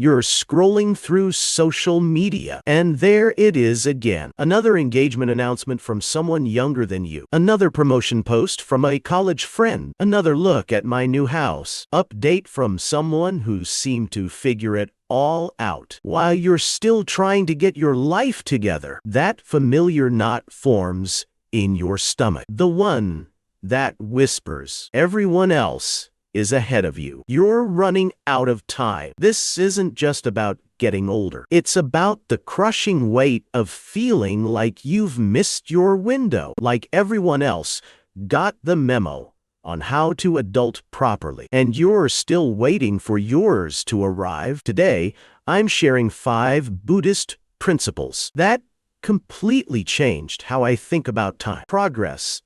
You're scrolling through social media, and there it is again. Another engagement announcement from someone younger than you. Another promotion post from a college friend. Another look at my new house. Update from someone who seemed to figure it all out while you're still trying to get your life together. That familiar knot forms in your stomach. The one that whispers, everyone else is ahead of you. You're running out of time. This isn't just about getting older. It's about the crushing weight of feeling like you've missed your window, like everyone else got the memo on how to adult properly, and you're still waiting for yours to arrive. Today, I'm sharing 5 Buddhist principles that completely changed how I think about time, progress,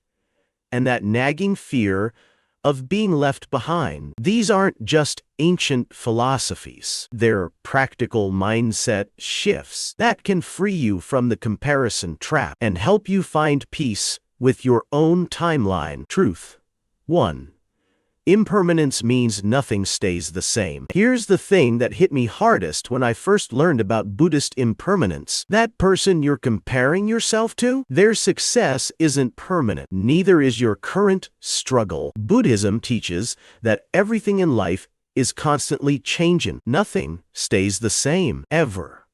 and that nagging fear of being left behind. These aren't just ancient philosophies. They're practical mindset shifts that can free you from the comparison trap and help you find peace with your own timeline. Truth 1. Impermanence means nothing stays the same. Here's the thing that hit me hardest when I first learned about Buddhist impermanence. That person you're comparing yourself to, their success isn't permanent. Neither is your current struggle. Buddhism teaches that everything in life is constantly changing. Nothing stays the same, ever.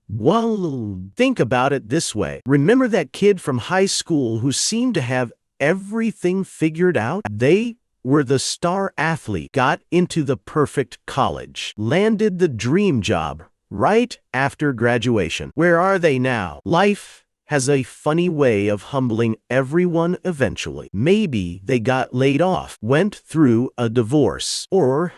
Well, think about it this way. Remember that kid from high school who seemed to have everything figured out? They were the star athlete, got into the perfect college, landed the dream job right after graduation. Where are they now? Life has a funny way of humbling everyone eventually. Maybe they got laid off, went through a divorce, or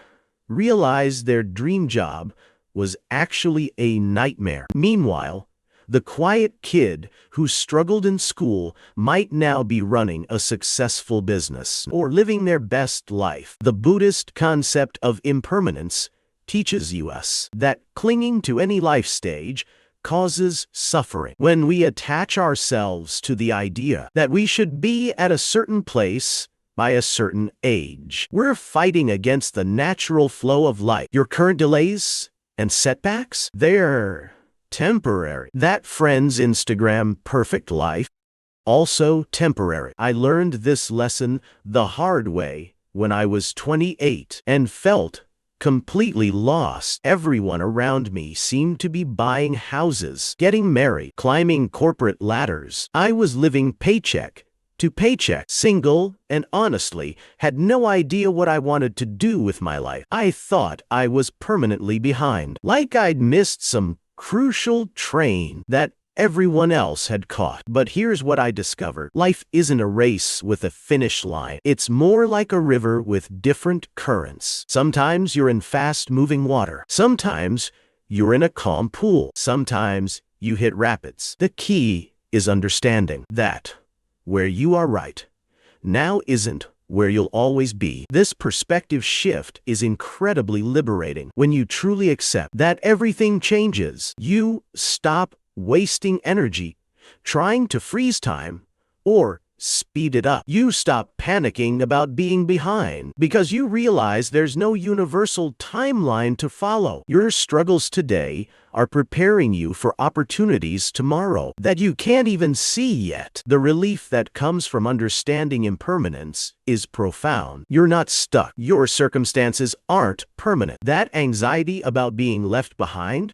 realized their dream job was actually a nightmare. Meanwhile, the quiet kid who struggled in school might now be running a successful business or living their best life. The Buddhist concept of impermanence teaches us that clinging to any life stage causes suffering. When we attach ourselves to the idea that we should be at a certain place by a certain age, we're fighting against the natural flow of life. Your current delays and setbacks, they're temporary. That friend's Instagram perfect life, also temporary. I learned this lesson the hard way when I was 28 and felt completely lost. Everyone around me seemed to be buying houses, getting married, climbing corporate ladders. I was living paycheck to paycheck, single, and honestly had no idea what I wanted to do with my life. I thought I was permanently behind, like I'd missed some crucial train that everyone else had caught. But here's what I discovered. Life isn't a race with a finish line. It's more like a river with different currents. Sometimes you're in fast-moving water. Sometimes you're in a calm pool. Sometimes you hit rapids. The key is understanding that where you are right now isn't where you'll always be. This perspective shift is incredibly liberating. When you truly accept that everything changes, you stop wasting energy trying to freeze time or speed it up. You stop panicking about being behind because you realize there's no universal timeline to follow. Your struggles today are preparing you for opportunities tomorrow that you can't even see yet. The relief that comes from understanding impermanence is profound. You're not stuck. Your circumstances aren't permanent. That anxiety about being left behind,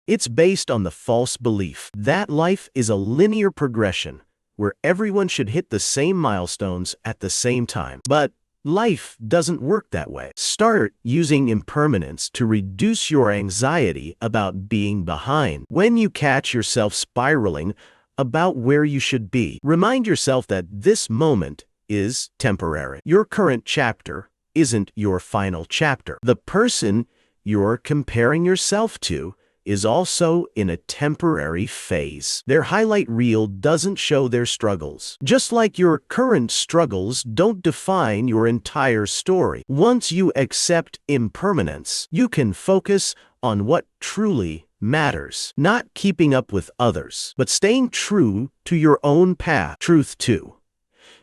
it's based on the false belief that life is a linear progression where everyone should hit the same milestones at the same time. But life doesn't work that way. Start using impermanence to reduce your anxiety about being behind. When you catch yourself spiraling about where you should be, remind yourself that this moment is temporary. Your current chapter isn't your final chapter. The person you're comparing yourself to is also in a temporary phase. Their highlight reel doesn't show their struggles. Just like your current struggles don't define your entire story. Once you accept impermanence, you can focus on what truly matters. Not keeping up with others, but staying true to your own path. Truth 2.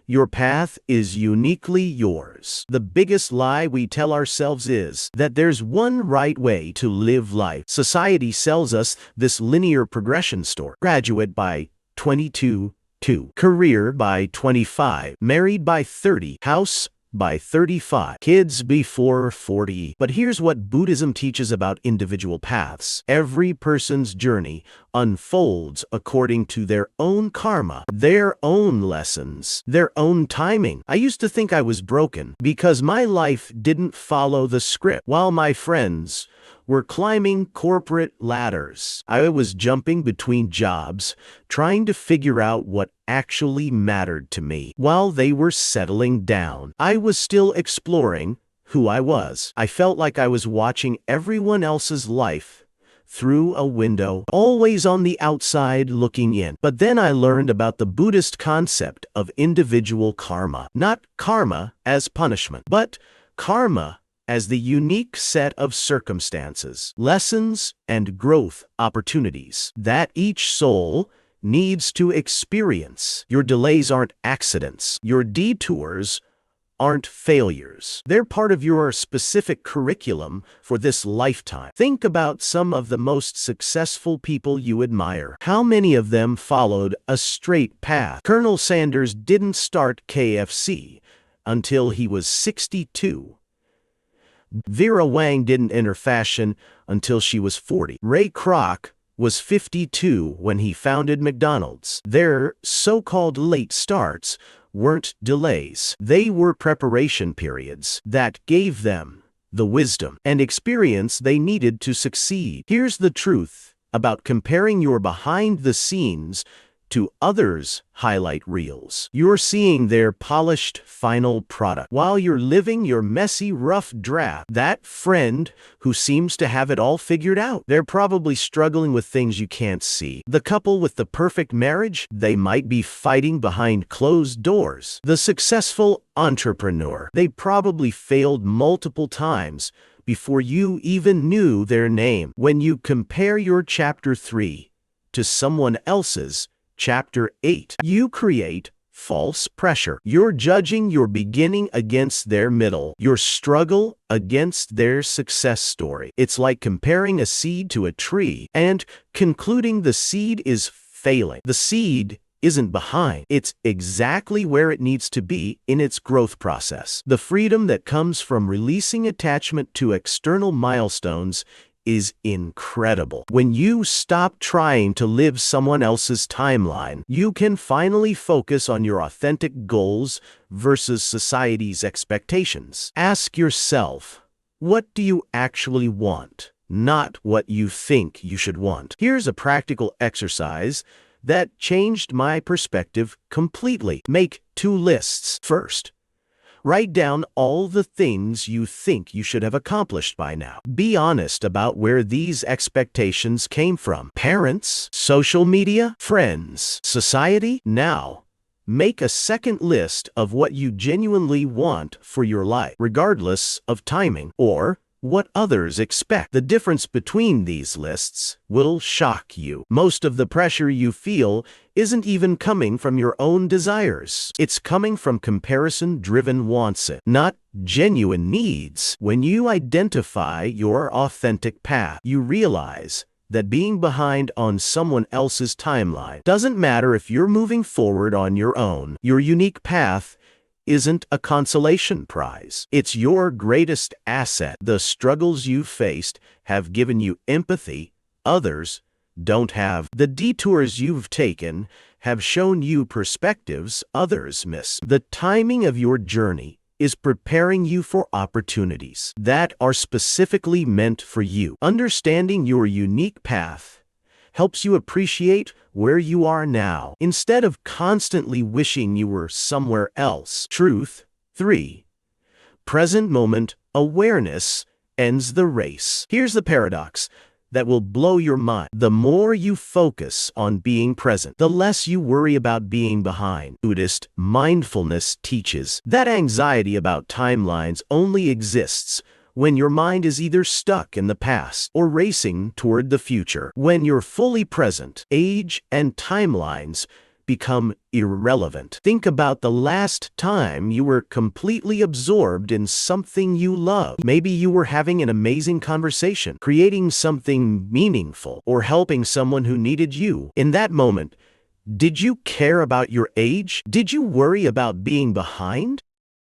Your path is uniquely yours. The biggest lie we tell ourselves is that there's one right way to live life. Society sells us this linear progression story. Graduate by 22, career by 25, married by 30, house by 35, kids before 40. But here's what Buddhism teaches about individual paths. Every person's journey unfolds according to their own karma, their own lessons, their own timing. I used to think I was broken because my life didn't follow the script. While my friends were climbing corporate ladders, I was jumping between jobs, trying to figure out what actually mattered to me. While they were settling down, I was still exploring who I was. I felt like I was watching everyone else's life through a window, always on the outside looking in. But then I learned about the Buddhist concept of individual karma. Not karma as punishment, but karma as the unique set of circumstances, lessons, and growth opportunities that each soul needs to experience. Your delays aren't accidents. Your detours aren't failures. They're part of your specific curriculum for this lifetime. Think about some of the most successful people you admire. How many of them followed a straight path? Colonel Sanders didn't start KFC until he was 62. Vera Wang didn't enter fashion until she was 40. Ray Kroc was 52 when he founded McDonald's. Their so-called late starts weren't delays. They were preparation periods that gave them the wisdom and experience they needed to succeed. Here's the truth about comparing your behind the scenes to others' highlight reels. You're seeing their polished final product while you're living your messy, rough draft. That friend who seems to have it all figured out, they're probably struggling with things you can't see. The couple with the perfect marriage, they might be fighting behind closed doors. The successful entrepreneur, they probably failed multiple times before you even knew their name. When you compare your chapter 3 to someone else's Chapter 8, you create false pressure. You're judging your beginning against their middle, your struggle against their success story. It's like comparing a seed to a tree and concluding the seed is failing. The seed isn't behind. It's exactly where it needs to be in its growth process. The freedom that comes from releasing attachment to external milestones is incredible. When you stop trying to live someone else's timeline, you can finally focus on your authentic goals versus society's expectations. Ask yourself, what do you actually want, not what you think you should want? Here's a practical exercise that changed my perspective completely. Make 2 lists. First, write down all the things you think you should have accomplished by now. Be honest about where these expectations came from. Parents, social media, friends, society. Now, make a second list of what you genuinely want for your life, regardless of timing or what others expect. The difference between these lists will shock you. Most of the pressure you feel isn't even coming from your own desires. It's coming from comparison-driven wants, not genuine needs. When you identify your authentic path, you realize that being behind on someone else's timeline doesn't matter if you're moving forward on your own. Your unique path isn't a consolation prize. It's your greatest asset. The struggles you've faced have given you empathy others don't have. The detours you've taken have shown you perspectives others miss. The timing of your journey is preparing you for opportunities that are specifically meant for you. Understanding your unique path helps you appreciate where you are now, instead of constantly wishing you were somewhere else. Truth 3. Present moment awareness ends the race. Here's the paradox that will blow your mind. The more you focus on being present, the less you worry about being behind. Buddhist mindfulness teaches that anxiety about timelines only exists when your mind is either stuck in the past or racing toward the future. When you're fully present, age and timelines become irrelevant. Think about the last time you were completely absorbed in something you love. Maybe you were having an amazing conversation, creating something meaningful, or helping someone who needed you. In that moment, did you care about your age? Did you worry about being behind?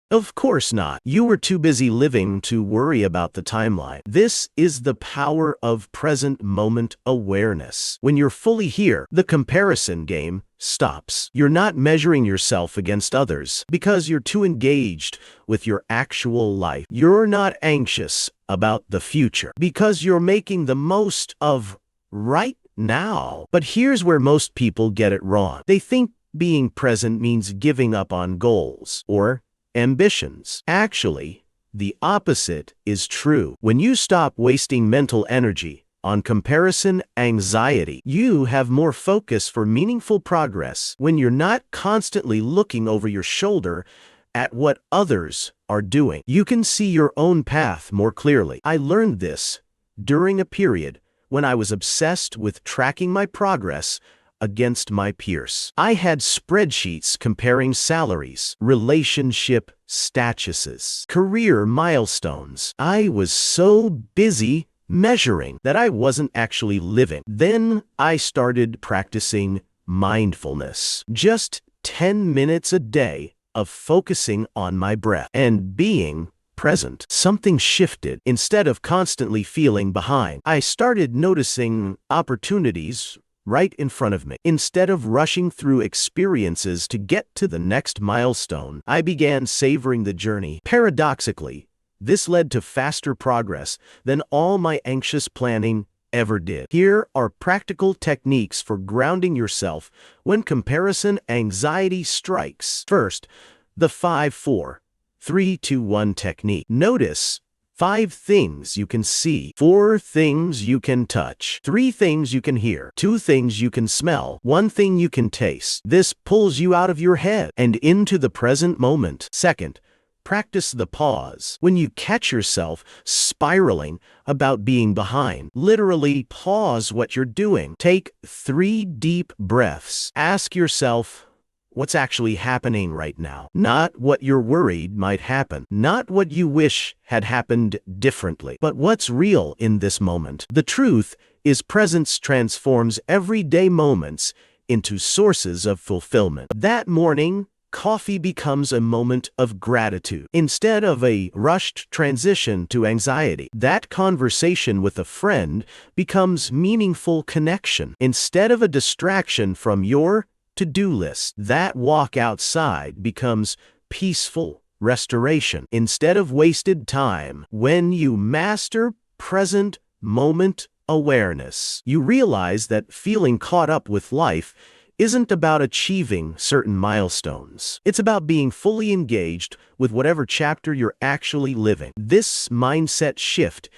Of course not. You were too busy living to worry about the timeline. This is the power of present moment awareness. When you're fully here, the comparison game stops. You're not measuring yourself against others because you're too engaged with your actual life. You're not anxious about the future because you're making the most of right now. But here's where most people get it wrong. They think being present means giving up on goals or ambitions. Actually, the opposite is true. When you stop wasting mental energy on comparison anxiety, you have more focus for meaningful progress. When you're not constantly looking over your shoulder at what others are doing, you can see your own path more clearly. I learned this during a period when I was obsessed with tracking my progress against my peers. I had spreadsheets comparing salaries, relationship statuses, career milestones. I was so busy measuring that I wasn't actually living. Then I started practicing mindfulness. Just 10 minutes a day of focusing on my breath and being present. Something shifted. Instead of constantly feeling behind, I started noticing opportunities right in front of me. Instead of rushing through experiences to get to the next milestone, I began savoring the journey. Paradoxically, this led to faster progress than all my anxious planning ever did. Here are practical techniques for grounding yourself when comparison anxiety strikes. First, the 5-4-3-2-1 technique. Notice 5 things you can see, 4 things you can touch, 3 things you can hear, 2 things you can smell, 1 thing you can taste. This pulls you out of your head and into the present moment. Second, practice the pause. When you catch yourself spiraling about being behind, literally pause what you're doing. Take 3 deep breaths. Ask yourself, what's actually happening right now? Not what you're worried might happen. Not what you wish had happened differently. But what's real in this moment? The truth is presence transforms everyday moments into sources of fulfillment. That morning, coffee becomes a moment of gratitude instead of a rushed transition to anxiety. That conversation with a friend becomes meaningful connection instead of a distraction from your to-do list. That walk outside becomes peaceful restoration instead of wasted time. When you master present moment awareness, you realize that feeling caught up with life isn't about achieving certain milestones. It's about being fully engaged with whatever chapter you're actually living. This mindset shift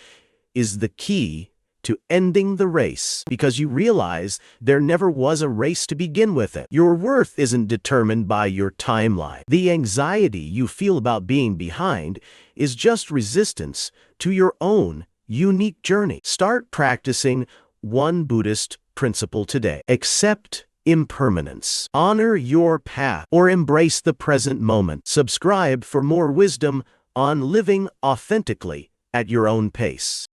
is the key to ending the race, because you realize there never was a race to begin with. Your worth isn't determined by your timeline. The anxiety you feel about being behind is just resistance to your own unique journey. Start practicing one Buddhist principle today. Accept impermanence. Honor your path, or embrace the present moment. Subscribe for more wisdom on living authentically at your own pace.